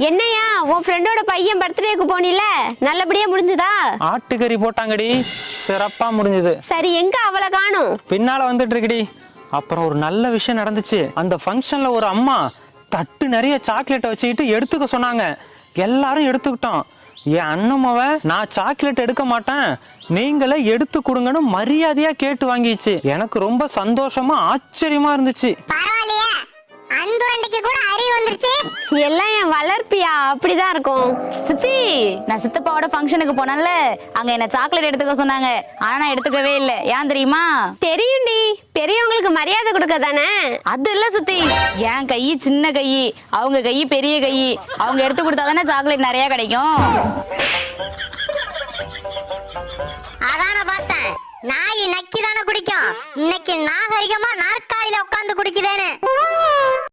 என்னையா உன் ஃப்ரெண்டோட பையன் பர்த்டேக்கு போனில, நல்லபடியா முடிஞ்சதா? ஆட்டுக்கறி போட்டாங்கடி, சிறப்பா முடிஞ்சது. சரி, எங்க அவளை காணோம்? பின்னால வந்துட்டு இருக்குடி. அப்புறம் ஒரு நல்ல விஷயம் நடந்துச்சு. அந்த ஃபங்க்ஷன்ல ஒரு அம்மா தட்டு நிறைய சாக்லேட்டை வச்சுக்கிட்டு எடுத்துக்க சொன்னாங்க. எல்லாரும் எடுத்துக்கிட்டோம். என் அண்ணமாவ நான் சாக்லேட் எடுக்க மாட்டேன், நீங்களே எடுத்து கொடுங்கன்னு மரியாதையா கேட்டு வாங்கிச்சு. எனக்கு ரொம்ப சந்தோஷமா ஆச்சரியமா இருந்துச்சு. பரவாயில்லையே, அன்புரண்டிக்கு கூட அறிவு வந்துருச்சு. எல்லாம் என் வளர்ப்பியா, அப்படிதான் இருக்கும். சித்தி, நான் சித்தப்பாவோட ஃபங்க்ஷனுக்கு போனேன்ல, அங்க என்ன சாக்லேட் எடுத்துக்க சொன்னாங்க. ஆனா நான் எடுத்துக்கவே இல்லை. ஏன் தெரியுமா? தெரியும்டி, பெரியவங்களுக்கு மரியாதை கொடுக்க தானே. அது இல்ல சித்தி, என் கை சின்ன கை, அவங்க கை பெரிய கை. அவங்க எடுத்து கொடுத்தா தானே சாக்லேட் நிறைய கிடைக்கும். அதான பார்த்தேன், நாய் நக்கி தானே குடிக்கும். இன்னைக்கு நாகரிகமா நாற்காலியில உட்கார்ந்து குடிக்குதேன்னு.